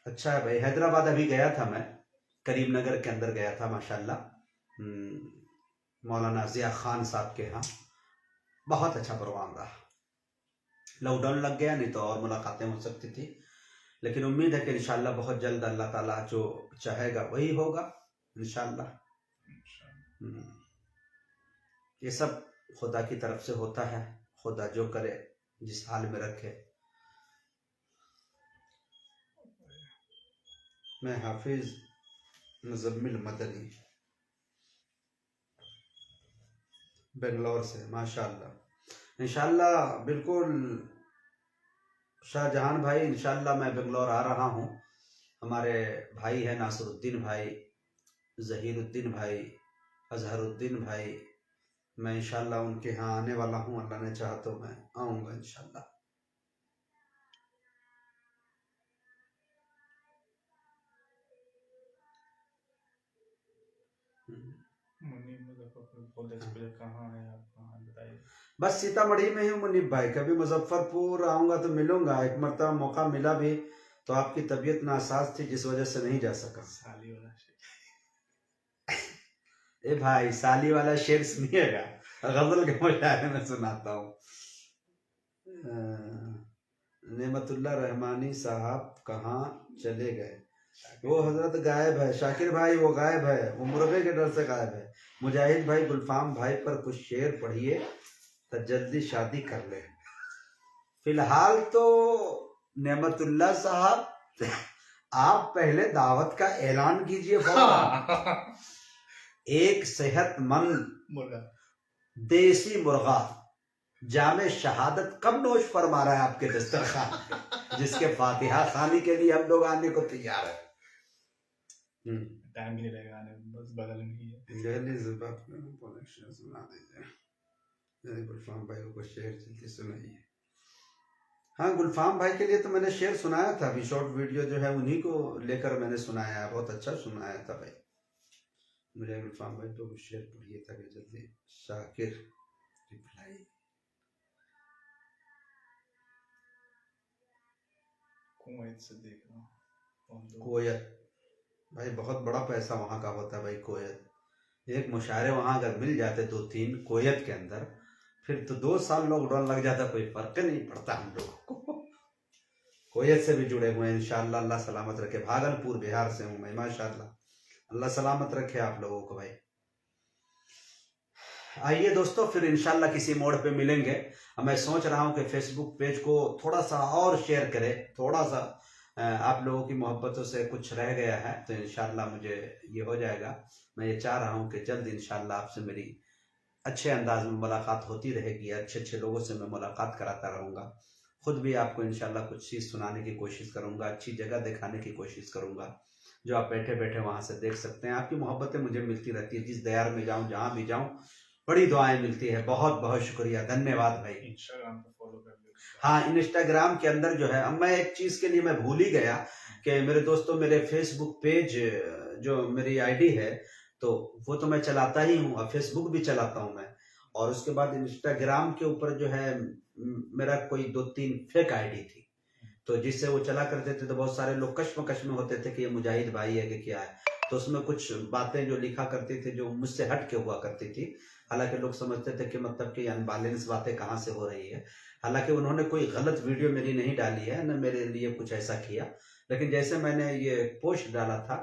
अच्छा है भाई, हैदराबाद अभी गया था मैं, करीमनगर के अंदर गया था माशाल्लाह, मौलाना जिया खान साहब के यहाँ। बहुत अच्छा प्रोग्राम रहा। लॉकडाउन लग गया, नहीं तो और मुलाकातें हो सकती थी, लेकिन उम्मीद है कि इंशाल्लाह बहुत जल्द अल्लाह ताला जो चाहेगा वही होगा इंशाल्लाह। ये सब खुदा की तरफ से होता है, खुदा जो करे जिस हाल में रखे। मैं हाफिज मुजम्मिल मदनी, बेंगलोर से, माशाल्लाह। इंशाल्लाह बिल्कुल शाहजहान भाई, इंशाल्लाह मैं बेंगलोर आ रहा हूँ। हमारे भाई है नासरुद्दीन भाई, जहीरुद्दीन भाई, अजहरुद्दीन भाई, मैं इंशाल्लाह उनके यहाँ आने वाला हूँ। अल्लाह ने चाहा तो मैं आऊँगा इंशाल्लाह। कहाँ है आप, कहाँ बताइए। बस सीतामढ़ी में ही हूँ मुनीब भाई, कभी मुजफ्फरपुर आऊँगा तो मिलूंगा। एक मरतबा मौका मिला भी तो आपकी तबीयत नासाज थी, जिस वजह से नहीं जा सका। साली वाला ए भाई, साली वाला शेर सुनिएगा, गजल के मुशायरे में सुनाता हूँ। नेमतुल्लाह रहमानी साहब कहाँ चले गए? वो हजरत गायब है, शाकिर भाई वो गायब है, वो मुर्गे के डर से गायब है। मुजाहिद भाई, गुलफाम भाई पर कुछ शेर पढ़िए तो जल्दी शादी कर ले। फिलहाल तो नेमतुल्लाह साहब आप पहले दावत का ऐलान कीजिए। एक सेहतमंद मुर्गा, देसी मुर्गा जामे शहादत कब नोश फरमा रहा है आपके दस्तरखान पे, जिसके फातिहा खानी के लिए हम लोग आने को तैयार है। टाइम भी नहीं लगेगा आने, बस बगल में ही है। सुना दीजिए गुलफाम भाई को शेर जल्दी सुनाइए। हाँ, गुलफाम भाई के लिए तो मैंने शेर सुनाया था, अभी शॉर्ट वीडियो जो है उन्हीं को लेकर मैंने सुनाया है, बहुत अच्छा सुनाया था भाई। मुझे गुलफाम भाई तो शेर पढ़िए ताकि जल्दी शाकिर रिप्लाई। कुवैत से देख रहा हूँ। कोयत भाई, बहुत बड़ा पैसा वहाँ का होता है भाई। कोयत एक मुशायरे वहाँ अगर मिल जाते 2-3 कोयत के अंदर, फिर तो 2 साल लॉकडाउन लग जाता, कोई फर्क नहीं पड़ता हम लोगों को। कोयत से भी जुड़े हुए हैं इंशाल्लाह, अल्लाह सलामत रखे। भागलपुर बिहार से हूँ मैं, माशाल्लाह, अल्लाह सलामत रखे आप लोगों को भाई। आइए दोस्तों, फिर इंशाल्लाह किसी मोड़ पे मिलेंगे। अब मैं सोच रहा हूँ कि फेसबुक पेज को थोड़ा सा और शेयर करें, थोड़ा सा आप लोगों की मोहब्बतों से कुछ रह गया है तो इंशाल्लाह मुझे ये हो जाएगा। मैं ये चाह रहा हूँ कि जल्द इंशाल्लाह आपसे मेरी अच्छे अंदाज में मुलाकात होती रहेगी, अच्छे अच्छे लोगों से मैं मुलाकात कराता रहूँगा। खुद भी आपको इंशाल्लाह कुछ चीज़ सुनाने की कोशिश करूँगा, अच्छी जगह दिखाने की कोशिश करूँगा, जो आप बैठे बैठे वहाँ से देख सकते हैं। आपकी मोहब्बतें मुझे मिलती रहती है, जिस दयार में जाऊँ, जहाँ भी जाऊँ, बड़ी दुआएं मिलती है। बहुत बहुत शुक्रिया, धन्यवाद भाई। इंस्टाग्राम पे फॉलो कर लो। हाँ, इंस्टाग्राम के अंदर जो है, अब मैं एक चीज़ के लिए मैं भूल ही गया कि मेरे दोस्तों, मेरे फेसबुक पेज जो मेरी आईडी है तो वो तो मैं चलाता ही हूँ, और फेसबुक भी चलाता हूँ मैं, और उसके बाद इंस्टाग्राम के ऊपर जो है मेरा कोई 2-3 फेक आईडी थी, तो जिससे वो चला करते थे तो बहुत सारे लोग कश्मकश में होते थे कि ये मुजाहिद भाई है कि क्या है, तो उसमें कुछ बातें जो लिखा करती थी जो मुझसे हट के हुआ करती थी। हालांकि लोग समझते थे कि मतलब कि अनबैलेंस बातें कहाँ से हो रही है। हालांकि उन्होंने कोई गलत वीडियो मेरी नहीं डाली है, न मेरे लिए कुछ ऐसा किया, लेकिन जैसे मैंने ये पोस्ट डाला था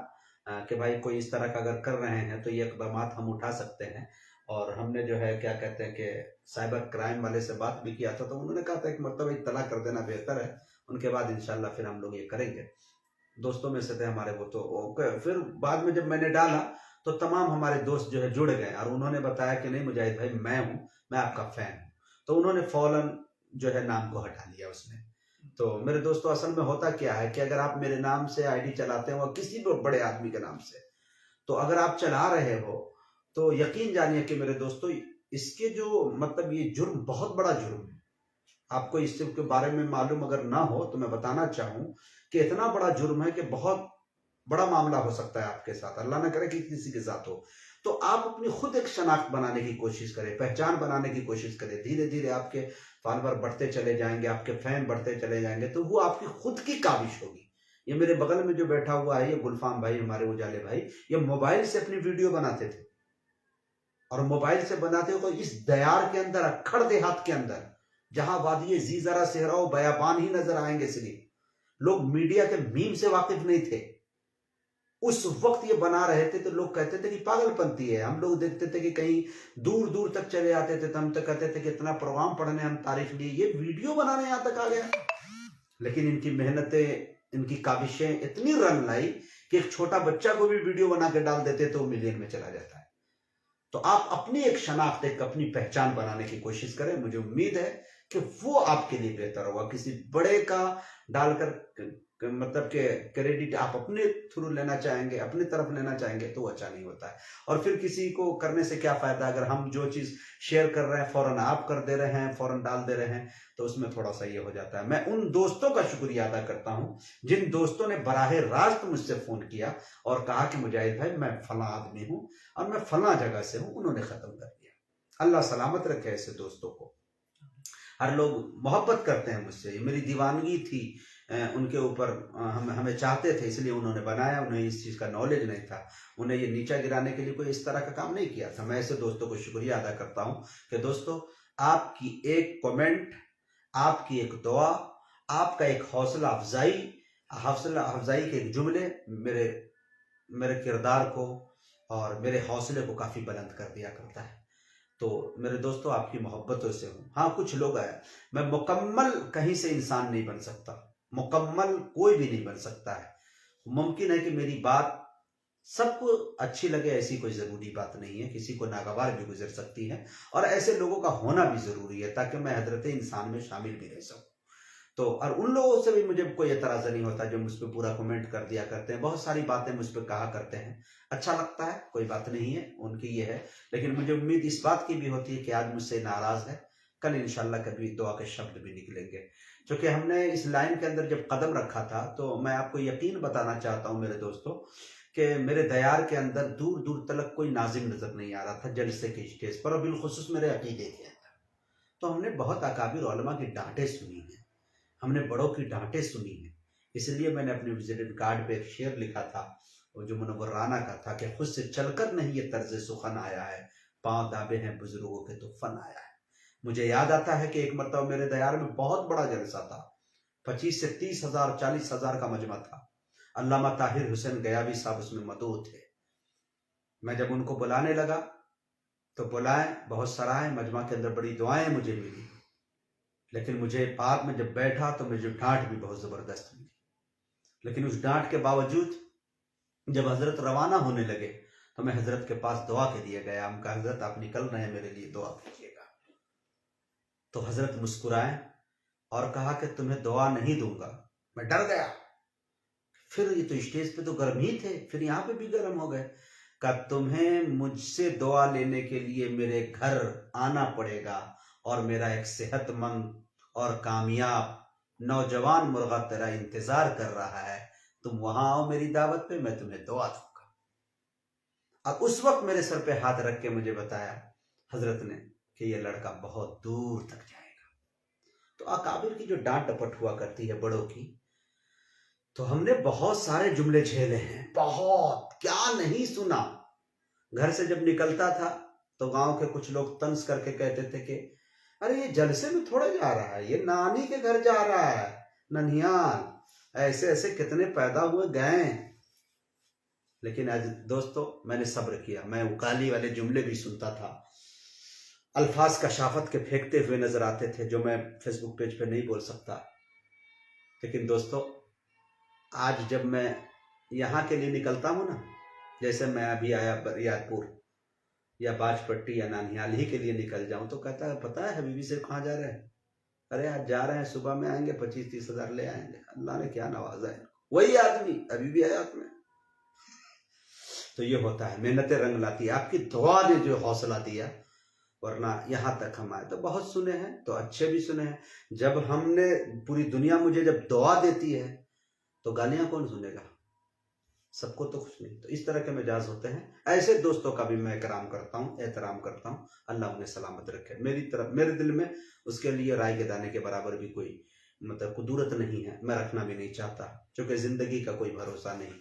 कि भाई कोई इस तरह का अगर कर रहे हैं तो ये इकदाम हम उठा सकते हैं, और हमने जो है क्या कहते हैं कि साइबर क्राइम वाले से बात भी किया था, तो उन्होंने कहा था कि मतलब इत्तला कर देना बेहतर है, उनके बाद इंशाल्लाह फिर हम लोग ये करेंगे। दोस्तों में से थे हमारे वो, तो फिर बाद में जब मैंने डाला तो तमाम हमारे दोस्त जो है जुड़ गए और उन्होंने बताया कि नहीं मुजाहिद भाई मैं हूँ, मैं आपका फैन हूँ। तो उन्होंने फौरन जो है नाम को हटा लिया उसने। तो मेरे दोस्तों असल में होता क्या है कि अगर आप मेरे नाम से आईडी चलाते हो किसी भी बड़े आदमी के नाम से, तो अगर आप चला रहे हो तो यकीन जानिए कि मेरे दोस्तों इसके जो मतलब ये जुर्म बहुत बड़ा जुर्म है। आपको इसके बारे में मालूम अगर ना हो तो मैं बताना चाहूं कि इतना बड़ा जुर्म है कि बहुत बड़ा मामला हो सकता है आपके साथ, अल्लाह ना करे कि किसी के साथ हो। तो आप अपनी खुद एक शनाख्त बनाने की कोशिश करें, पहचान बनाने की कोशिश करें। धीरे धीरे आपके फॉलोअर बढ़ते चले जाएंगे, आपके फैन बढ़ते चले जाएंगे, तो वो आपकी खुद की काविश होगी। ये मेरे बगल में जो बैठा हुआ है ये गुलफाम भाई, हमारे उजाले भाई, ये मोबाइल से अपनी वीडियो बनाते थे और मोबाइल से बनाते हो तो इस दयार के अंदर, अक्खड़ देहात के अंदर, जहां वादी जीजरा सेहरा बयाबान ही नजर आएंगे, सिर्फ लोग मीडिया के मीम से वाकिफ नहीं थे। उस वक्त ये बना रहे थे तो लोग कहते थे कि पागलपंती है। हम लोग देखते थे कि कहीं दूर दूर तक चले आते थे तो हम तो कहते थे कि इतना प्रोग्राम पढ़ने हम तारीफ लिए, ये वीडियो बनाने यहां तक आ गया। लेकिन इनकी मेहनतें, इनकी काविशें इतनी रंग लाई कि एक छोटा बच्चा को भी वीडियो बना के डाल देते तो मिलियन में चला जाता है। तो आप अपनी एक शनाख्त, एक अपनी पहचान बनाने की कोशिश करें। मुझे उम्मीद है कि वो आपके लिए बेहतर होगा। किसी बड़े का डालकर मतलब के क्रेडिट आप अपने थ्रू लेना चाहेंगे, अपनी तरफ लेना चाहेंगे, तो अच्छा नहीं होता है। और फिर किसी को करने से क्या फायदा, अगर हम जो चीज शेयर कर रहे हैं फौरन आप कर दे रहे हैं, फौरन डाल दे रहे हैं, तो उसमें थोड़ा सा ये हो जाता है। मैं उन दोस्तों का शुक्रिया अदा करता हूं जिन दोस्तों ने बराह रास्त मुझसे फोन किया और कहा कि मुजाहिद भाई मैं फला आदमी हूं और मैं फला जगह से हूं, उन्होंने खत्म कर दिया। अल्लाह सलामत रखे ऐसे दोस्तों को। हर लोग मोहब्बत करते हैं मुझसे, मेरी दीवानगी थी उनके ऊपर, हमें चाहते थे इसलिए उन्होंने बनाया। उन्हें इस चीज़ का नॉलेज नहीं था, उन्हें ये नीचा गिराने के लिए कोई इस तरह का काम नहीं किया था। मैं ऐसे दोस्तों को शुक्रिया अदा करता हूं कि दोस्तों आपकी एक कमेंट, आपकी एक दुआ, आपका एक हौसला अफजाई के एक जुमले मेरे किरदार को और मेरे हौसले को काफ़ी बुलंद कर दिया करता है। तो मेरे दोस्तों आपकी मोहब्बतों से हूँ। हाँ कुछ लोग हैं, मैं मुकम्मल कहीं से इंसान नहीं बन सकता, मुकम्मल कोई भी नहीं बन सकता है। मुमकिन है कि मेरी बात सबको अच्छी लगे, ऐसी कोई ज़रूरी बात नहीं है, किसी को नागवार भी गुजर सकती है और ऐसे लोगों का होना भी ज़रूरी है ताकि मैं हजरत इंसान में शामिल भी रह सकूँ। तो और उन लोगों से भी मुझे कोई एतराज़ नहीं होता जो मुझ पर पूरा कमेंट कर दिया करते हैं, बहुत सारी बातें मुझ पर कहा करते हैं, अच्छा लगता है, कोई बात नहीं है, उनकी ये है। लेकिन मुझे उम्मीद इस बात की भी होती है कि आज मुझसे नाराज़ है, कल इंशाल्लाह कभी दुआ के शब्द भी निकलेंगे। क्योंकि हमने इस लाइन के अंदर जब कदम रखा था तो मैं आपको यकीन बताना चाहता हूँ मेरे दोस्तों कि मेरे दयार के अंदर दूर दूर तक कोई नाजिम नजर नहीं आ रहा था जलसे के स्टेज पर, और बिलखुसूस मेरे अकीदे के अंदर। तो हमने बहुत अकाबिर उलमा की डांटें सुनी हैं, हमने बड़ों की डांटें सुनी हैं। इसलिए मैंने अपने विजिटिंग कार्ड पे एक शेर लिखा था, वो जो मुनव्वराना का था कि खुद से चलकर नहीं ये तर्ज सुखन आया है, पांव दाबे हैं बुजुर्गों के तो फन आया है। मुझे याद आता है कि एक मरतबा मेरे दयार में बहुत बड़ा जलसा था, 25 से 30 हजार 40 हजार का मजमा था। अल्लामा ताहिर हुसैन गयावी साहब उसमें मदऊ थे। मैं जब उनको बुलाने लगा तो बुलाए, बहुत सराहे, मजमा के अंदर बड़ी दुआएं मुझे मिली, लेकिन मुझे बाद में जब बैठा तो मुझे डांट भी बहुत ज़बरदस्त मिली। लेकिन उस डांट के बावजूद जब हजरत रवाना होने लगे तो मैं हजरत के पास दुआ के लिए गया। हम कहा हजरत आप निकल रहे हैं, मेरे लिए दुआ कीजिएगा। तो हजरत मुस्कुराए और कहा कि तुम्हें दुआ नहीं दूंगा। मैं डर गया, फिर ये तो स्टेज पे तो गर्म ही थे, फिर यहाँ पे भी गर्म हो गए। कहा तुम्हें मुझसे दुआ लेने के लिए मेरे घर आना पड़ेगा और मेरा एक सेहतमंद और कामयाब नौजवान मुर्गा तेरा इंतजार कर रहा है, तुम वहां आओ मेरी दावत पे, मैं तुम्हें दुआ दूंगा। और उस वक्त मेरे सर पे हाथ रख के मुझे बताया हजरत ने कि ये लड़का बहुत दूर तक जाएगा। तो अकाबिर की जो डांट डपट हुआ करती है बड़ों की, तो हमने बहुत सारे जुमले झेले हैं, बहुत क्या नहीं सुना। घर से जब निकलता था तो गांव के कुछ लोग तंज करके कहते थे कि अरे ये जलसे में थोड़ा जा रहा है, ये नानी के घर जा रहा है, ननिहाल, ऐसे ऐसे कितने पैदा हुए गए। लेकिन आज दोस्तों मैंने सब्र किया, मैं उकाली वाले जुमले भी सुनता था, अल्फाज कशाफत के फेंकते हुए नजर आते थे जो मैं फेसबुक पेज पे नहीं बोल सकता। लेकिन दोस्तों, आज जब मैं यहाँ के लिए निकलता हूँ ना, जैसे मैं अभी आया रियादपुर या बाजपट्टी या नानिहाल ही के लिए निकल जाऊं, तो कहता है पता है हबीबी से कहाँ जा रहे हैं? अरे आज जा रहे हैं, सुबह में आएंगे, 25-30 हजार ले आएंगे। अल्लाह ने क्या नवाजा है, वही आदमी अभी भी हयात में। तो ये होता है, मेहनतें रंग लाती है, आपकी दुआ ने जो हौसला दिया, वरना यहाँ तक हम आए तो बहुत सुने हैं, तो अच्छे भी सुने हैं। जब हमने, पूरी दुनिया मुझे जब दुआ देती है तो गालियां कौन सुनेगा? सबको तो कुछ नहीं। तो इस तरह के मिजाज होते हैं। ऐसे दोस्तों का भी मैं इकराम करता हूँ, एहतराम करता हूँ। अल्लाह उन्हें सलामत रखे। मेरी तरफ, मेरे दिल में उसके लिए राय के दाने के बराबर भी कोई मतलब कुदूरत नहीं है, मैं रखना भी नहीं चाहता, क्योंकि जिंदगी का कोई भरोसा नहीं।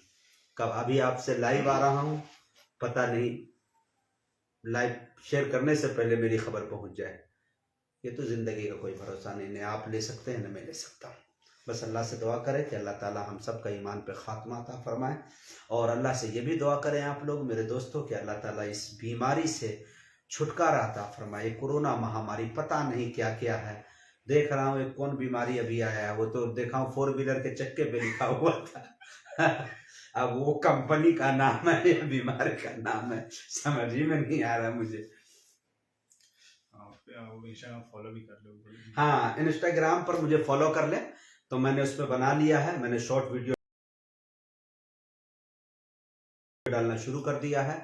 कब अभी आपसे लाइव आ रहा हूँ, पता नहीं लाइव शेयर करने से पहले मेरी खबर पहुंच जाए। ये तो जिंदगी का कोई भरोसा नहीं, न आप ले सकते हैं न मैं ले सकता हूँ। बस अल्लाह से दुआ करें कि अल्लाह ताला हम सब का ईमान पे खात्मा अता फरमाए। और अल्लाह से ये भी दुआ करें आप लोग मेरे दोस्तों कि अल्लाह ताला इस बीमारी से छुटकारा अता फरमाए। कोरोना महामारी पता नहीं क्या क्या है, देख रहा हूँ एक कौन बीमारी अभी आया है, वो तो देखा हूँ 4 व्हीलर के चक्के पे लिखा हुआ था। अब वो कंपनी का नाम है या बीमारी का नाम है, समझ ही में नहीं आ रहा मुझे। इंस्टाग्राम फॉलो भी कर लो। हाँ, इंस्टाग्राम पर मुझे फॉलो कर ले, तो मैंने उस पर बना लिया है, मैंने शॉर्ट वीडियो डालना शुरू कर दिया है।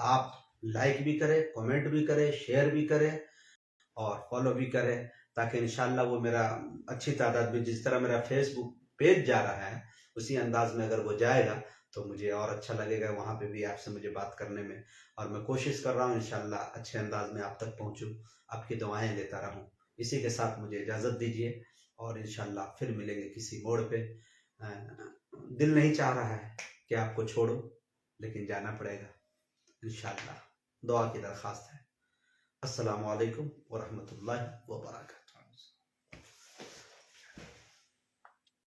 आप लाइक भी करें, कमेंट भी करें, शेयर भी करें और फॉलो भी करें, ताकि इंशाल्लाह वो मेरा अच्छी तादाद में, जिस तरह मेरा फेसबुक पेज जा रहा है उसी अंदाज में अगर वो जाएगा तो मुझे और अच्छा लगेगा, वहाँ पे भी आपसे मुझे बात करने में। और मैं कोशिश कर रहा हूँ इंशाल्लाह अच्छे अंदाज में आप तक पहुँचूँ, आपकी दुआएं लेता रहूँ। इसी के साथ मुझे इजाज़त दीजिए और इंशाल्लाह फिर मिलेंगे किसी मोड़ पे। दिल नहीं चाह रहा है कि आपको छोड़ो, लेकिन जाना पड़ेगा इंशाल्लाह। दुआ की दरख्वास्त है। अस्सलामु अलैकुम व रहमतुल्लाहि व बरकातहू।